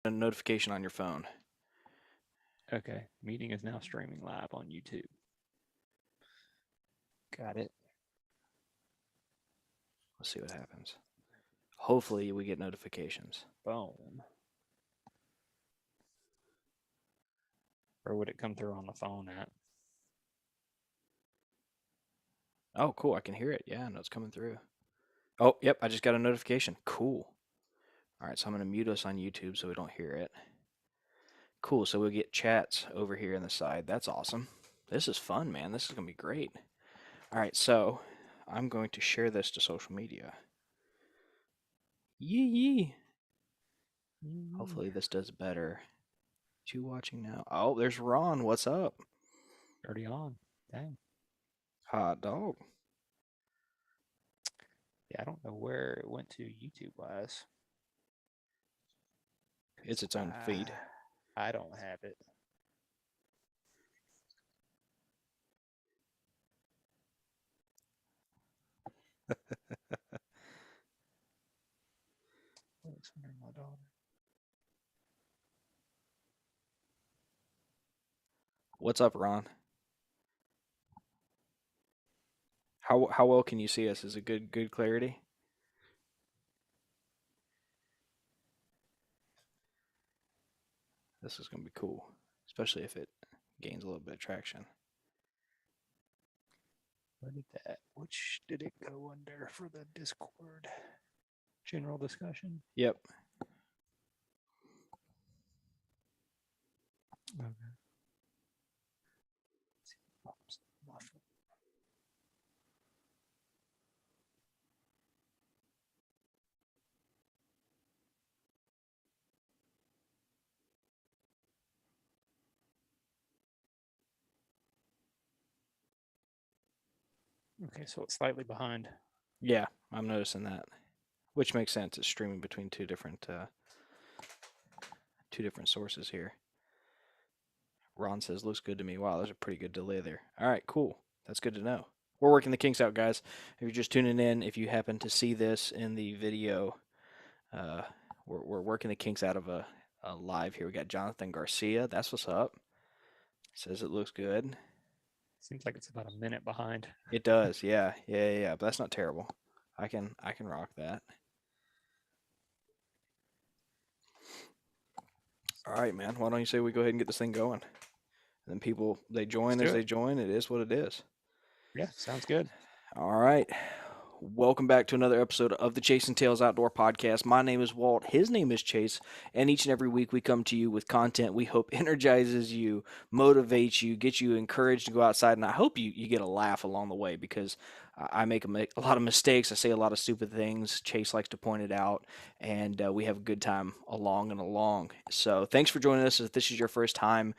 a notification on your phone. Okay, meeting is now streaming live on YouTube. Got it. Let's see what happens. Hopefully we get notifications. Boom. Where would it come through on the phone at? Oh, cool. I can hear it. Yeah, no, it's coming through. Oh, yep. I just got a notification. Cool. All right, so I'm going to mute us on YouTube so we don't hear it. Cool. So we'll get chats over here in the side. That's awesome. This is fun, man. This is going to be great. All right, so I'm going to share this to social media. Yee yee. Hopefully this does better. You watching now? Oh, there's Ron. What's up? Already on. Dang. Hot dog. Yeah, I don't know where it went to YouTube wise. It's its own feed. I don't have it. Alexander, my daughter. What's up, Ron? How well can you see us? Is it good clarity? This is gonna be cool, especially if it gains a little bit of traction. Where did that? Which did it go under for the Discord? General discussion. Yep. Okay. Okay, so it's slightly behind. Yeah, I'm noticing that, which makes sense. It's streaming between two different sources here. Ron says looks good to me. Wow, there's a pretty good delay there. All right, cool. That's good to know. We're working the kinks out, guys. If you're just tuning in, if you happen to see this in the video, uh, we're working the kinks out of a live here. We got Jonathan Garcia. That's what's up. Says it looks good. Seems like it's about a minute behind. It does, yeah. But that's not terrible. I can rock that. All right, man. Why don't you say we go ahead and get this thing going? And then people they Let's join do as it. they join. It is what it is. Yeah, sounds good. All right. Welcome back to another episode of the Chasing Tails Outdoor Podcast. My name is Walt. His name is Chase. And each and every week we come to you with content we hope energizes you, motivates you, gets you encouraged to go outside. And I hope you get a laugh along the way because I make a lot of mistakes. I say a lot of stupid things. Chase likes to point it out. And we have a good time along and along. So thanks for joining us. If this is your first time,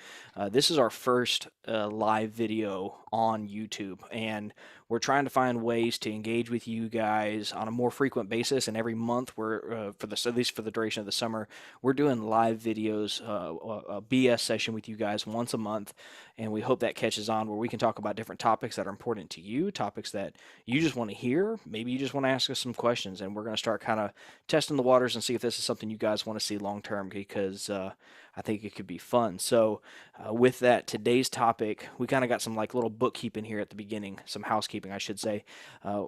this is our first live video on YouTube. And we're trying to find ways to engage with you guys on a more frequent basis, and every month we're at least for the duration of the summer, we're doing live videos, a BS session with you guys once a month, and we hope that catches on where we can talk about different topics that are important to you, topics that you just want to hear. Maybe you just want to ask us some questions, and we're going to start kind of testing the waters and see if this is something you guys want to see long term because I think it could be fun. So with that, today's topic, we kind of got some like little bookkeeping here at the beginning, some housekeeping, I should say. Uh,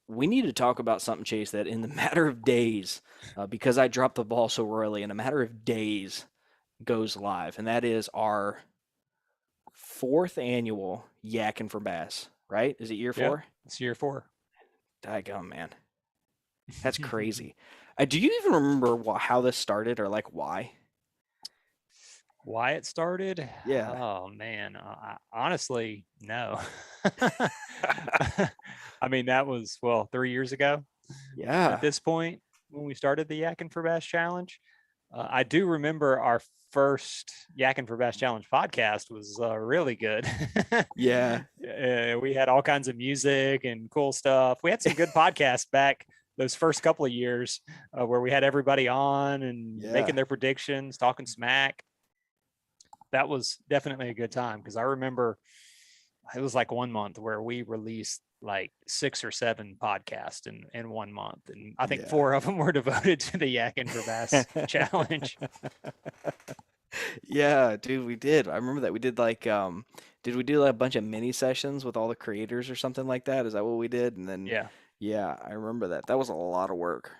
we need to talk about something, Chase, that in the matter of days, because I dropped the ball so early, in a matter of days goes live, and that is our fourth annual Yakking for Bass, right? Is it year Yep, four? it's year 4. Daggone, man. That's crazy. Do you even remember how this started or like why? Why it started? Yeah. Oh man, honestly, no. I mean, that was 3 years ago at Yeah. this point when we started the Yakin for Bass Challenge. I do remember our first Yakin for Bass Challenge podcast was really good. Yeah. We had all kinds of music and cool stuff. We had some good podcasts back those first couple of years where we had everybody on and Yeah. making their predictions, talking smack. That was definitely a good time because I remember it was like one month where we released like 6 or 7 podcasts in 1 month. And I think Yeah. 4 of them were devoted to the Yakking for Bass challenge. Yeah, dude, we did. I remember that we did like did we do like a bunch of mini sessions with all the creators or something like that? Is that what we did? And then Yeah. yeah, I remember that. That was a lot of work.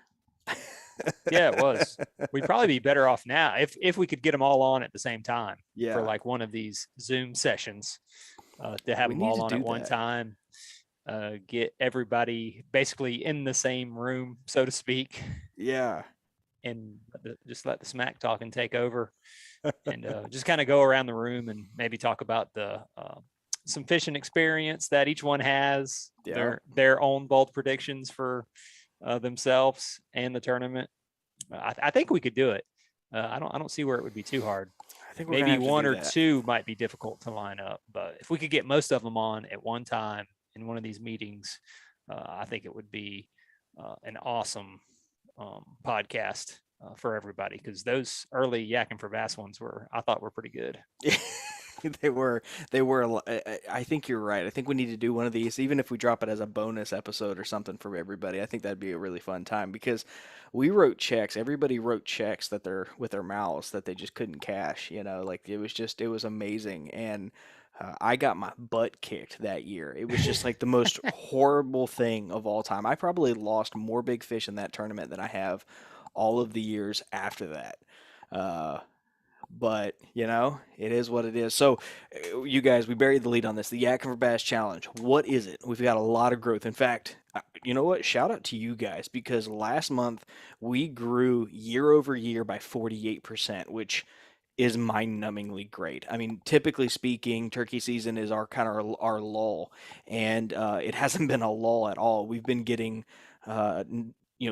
Yeah, it was. We'd probably be better off now if we could get them all on at the same time for Yeah, like one of these Zoom sessions, to have we them need all to on at do one that. time, get everybody basically in the same room, so to speak, Yeah. and just let the smack talking take over, and just kind of go around the room and maybe talk about the some fishing experience that each one has, Yeah. their own bold predictions for themselves and the tournament. I think we could do it. I don't see where it would be too hard. I think we're gonna Maybe have to one do or that. two might be difficult to line up, but if we could get most of them on at one time in one of these meetings, I think it would be an awesome podcast for everybody, because those early Yakking for Bass ones I thought were pretty good. They were they were I think you're right. I think we need to do one of these, even if we drop it as a bonus episode or something for everybody. I think that'd be a really fun time because we wrote checks. Everybody wrote checks that they're with their mouths that they just couldn't cash, like it was amazing. And I got my butt kicked that year. It was just like the most horrible thing of all time. I probably lost more big fish in that tournament than I have all of the years after that. Uh, but it is what it is. So, you guys, we buried the lead on this. The Yak for Bass Challenge. What is it? We've got a lot of growth. In fact, you know what? Shout out to you guys because last month we grew year over year by 48%, which is mind-numbingly great. I mean, typically speaking, turkey season is our kind of our lull, and it hasn't been a lull at all. We've been getting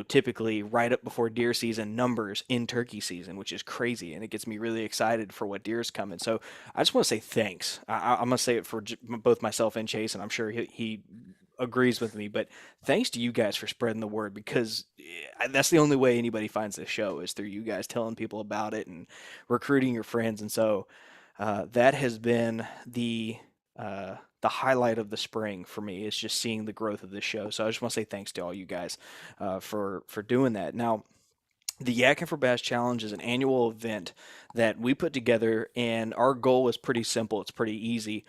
typically right up before deer season numbers in turkey season, which is crazy, and it gets me really excited for what deer's coming. So I just want to say thanks. I'm gonna say it for both myself and Chase, and I'm sure he agrees with me. But thanks to you guys for spreading the word because that's the only way anybody finds this show is through you guys telling people about it and recruiting your friends. And so that has been the highlight of the spring for me is just seeing the growth of this show. So I just want to say thanks to all you guys for doing that. Now, the Yakking for Bass Challenge is an annual event that we put together, and our goal is pretty simple. It's pretty easy.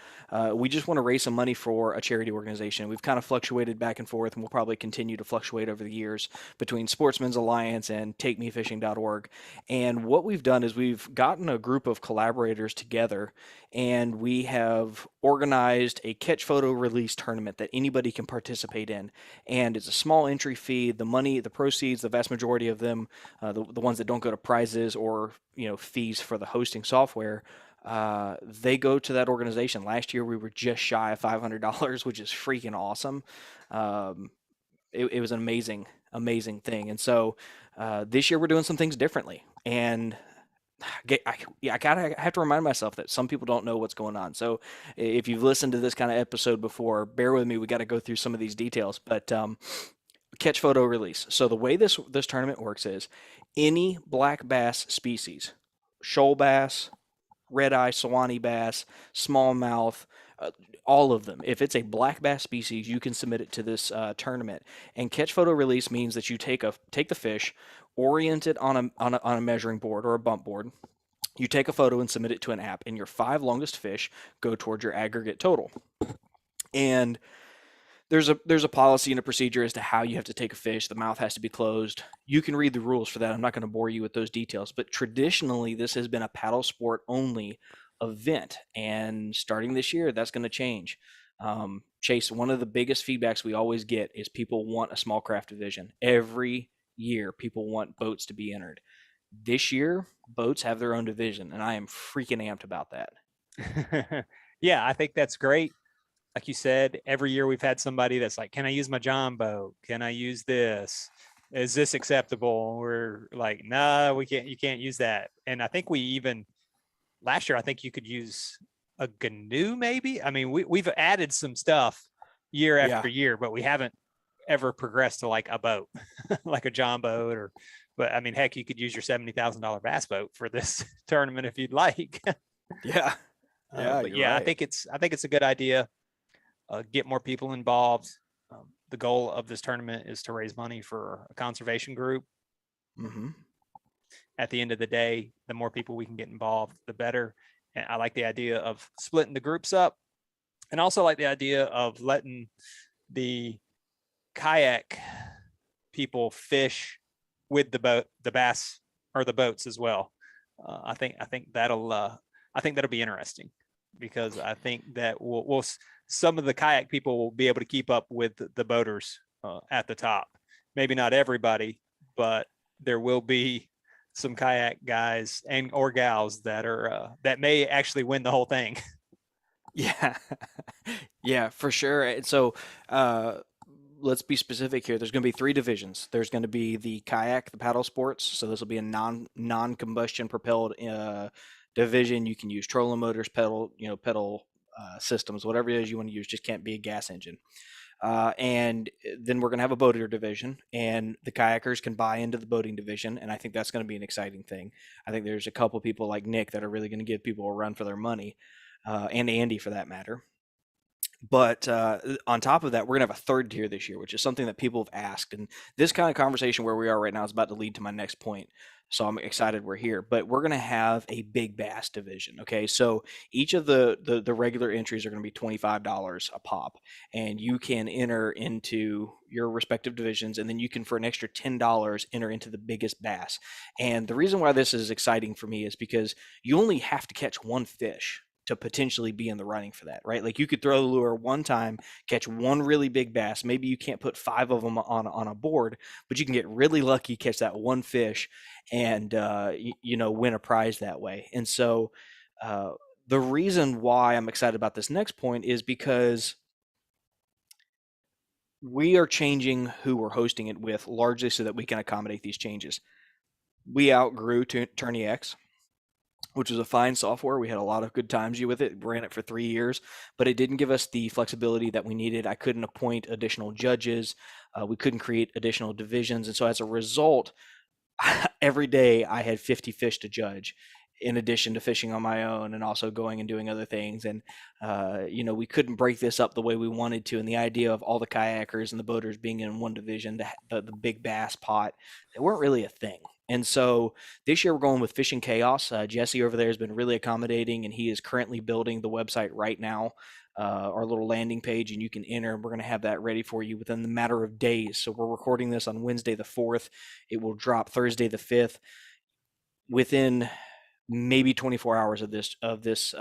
We just want to raise some money for a charity organization. We've kind of fluctuated back and forth, and we'll probably continue to fluctuate over the years between Sportsman's Alliance and TakeMeFishing.org. And what we've done is we've gotten a group of collaborators together, and we have organized a catch photo release tournament that anybody can participate in. And it's a small entry fee. The money, the proceeds, the vast majority of them, the ones that don't go to prizes or fees for the hosting software, they go to that organization. Last year we were just shy of $500, which is freaking awesome. It was an amazing thing. And so this year we're doing some things differently. And I have to remind myself that some people don't know what's going on. So if you've listened to this kind of episode before, bear with me. We got to go through some of these details. But catch photo release. So the way this tournament works is any black bass species, shoal bass, red eye, Sewanee bass, smallmouth, all of them. If it's a black bass species, you can submit it to this tournament. And catch photo release means that you take the fish, orient it on a measuring board or a bump board. You take a photo and submit it to an app, and your 5 longest fish go towards your aggregate total. And there's a policy and a procedure as to how you have to take a fish. The mouth has to be closed. You can read the rules for that. I'm not going to bore you with those details, but traditionally this has been a paddle sport only event, and starting this year that's going to change. Chase, one of the biggest feedbacks we always get is people want a small craft division. Every year people want boats to be entered. This year boats have their own division, and I am freaking amped about that. Yeah, I think that's great. Like you said, every year we've had somebody that's like, can I use my John boat? Can I use this? Is this acceptable? We're like, no, we can't, you can't use that. And I think last year, I think you could use a canoe maybe. I mean, we've added some stuff year Yeah. after year, but we haven't ever progressed to like a boat, like a John boat but I mean, heck, you could use your $70,000 bass boat for this tournament if you'd like. Yeah. Yeah, But you're yeah, right. I think it's a good idea. Get more people involved. the goal of this tournament is to raise money for a conservation group. Mm-hmm. At the end of the day, the more people we can get involved, the better. And I like the idea of splitting the groups up, and also like the idea of letting the kayak people fish with the boat, the bass, or the boats as well. I think that'll be interesting, because I think that we'll some of the kayak people will be able to keep up with the boaters at the top. Maybe not everybody, but there will be some kayak guys and or gals that are that may actually win the whole thing. Yeah. Yeah, for sure. And so, uh, let's be specific here. There's going to be three divisions. There's going to be the kayak, the paddle sports. So this will be a non-combustion propelled division. You can use trolling motors, pedal systems, whatever it is you want to use. Just can't be a gas engine. And then we're going to have a boater division, and the kayakers can buy into the boating division. And I think that's going to be an exciting thing. I think there's a couple people like Nick that are really going to give people a run for their money, and Andy for that matter. But on top of that, we're going to have a third tier this year, which is something that people have asked. And this kind of conversation where we are right now is about to lead to my next point. So I'm excited we're here. But we're going to have a big bass division. Okay. So each of the regular entries are going to be $25 a pop. And you can enter into your respective divisions. And then you can, for an extra $10, enter into the biggest bass. And the reason why this is exciting for me is because you only have to catch one fish to potentially be in the running for that, right? Like you could throw the lure one time, catch one really big bass. Maybe you can't put five of them on a board, but you can get really lucky, catch that one fish, and win a prize that way. And so the reason why I'm excited about this next point is because we are changing who we're hosting it with, largely so that we can accommodate these changes. We outgrew Tourney X, which was a fine software. We had a lot of good times with it. We ran it for 3 years, but it didn't give us the flexibility that we needed. I couldn't appoint additional judges. We couldn't create additional divisions. And so as a result, every day I had 50 fish to judge, in addition to fishing on my own and also going and doing other things. And, we couldn't break this up the way we wanted to. And the idea of all the kayakers and the boaters being in one division, the big bass pot, they weren't really a thing. And so this year we're going with Fishing Chaos. Jesse over there has been really accommodating, and he is currently building the website right now, our little landing page, and you can enter. We're going to have that ready for you within the matter of days. So we're recording this on Wednesday the 4th. It will drop Thursday the 5th. Within maybe 24 hours of this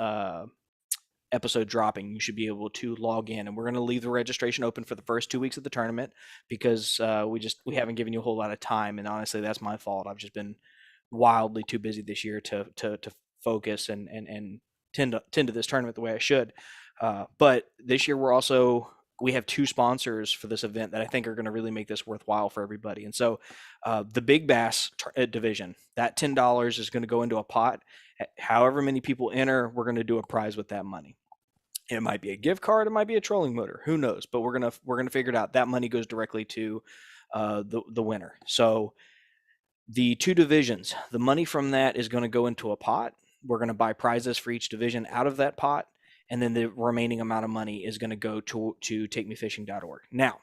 episode dropping, you should be able to log in, and we're going to leave the registration open for the first 2 weeks of the tournament because we haven't given you a whole lot of time, and honestly that's my fault. I've just been wildly too busy this year to focus and tend to this tournament the way I should. But this year we have two sponsors for this event that I think are going to really make this worthwhile for everybody. And so the big bass division, that $10 is going to go into a pot. However many people enter, we're going to do a prize with that money. It might be a gift card, it might be a trolling motor, who knows? But we're gonna figure it out. That money goes directly to the winner. So the two divisions, the money from that is going to go into a pot. We're going to buy prizes for each division out of that pot, and then the remaining amount of money is going to go to takemefishing.org. Now,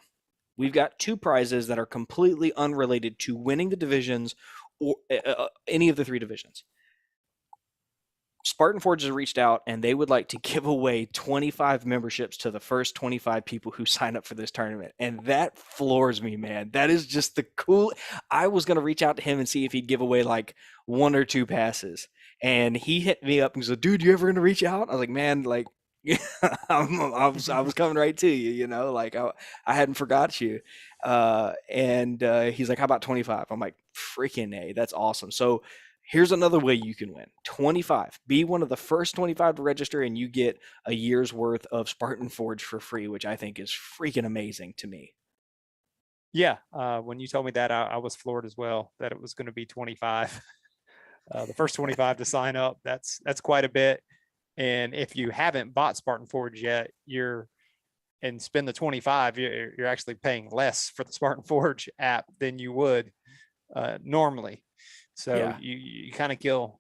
we've got two prizes that are completely unrelated to winning the divisions or any of the three divisions. Spartan Forge has reached out, and they would like to give away 25 memberships to the first 25 people who sign up for this tournament. And that floors me, man. That is just the cool. I was going to reach out to him and see if he'd give away like one or two passes. And he hit me up and said, dude, you ever going to reach out? I was like, man, like, I was coming right to you, like I hadn't forgot you. And he's like, how about 25? I'm like, freaking A, that's awesome. So here's another way you can win. 25. Be one of the first 25 to register, and you get a year's worth of Spartan Forge for free, which I think is freaking amazing to me. Yeah. When you told me that, I was floored as well, that it was going to be 25. The first 25 to sign up, that's quite a bit. And if you haven't bought Spartan Forge yet, and spend the 25, you're actually paying less for the Spartan Forge app than you would normally. So Yeah. you kind of kill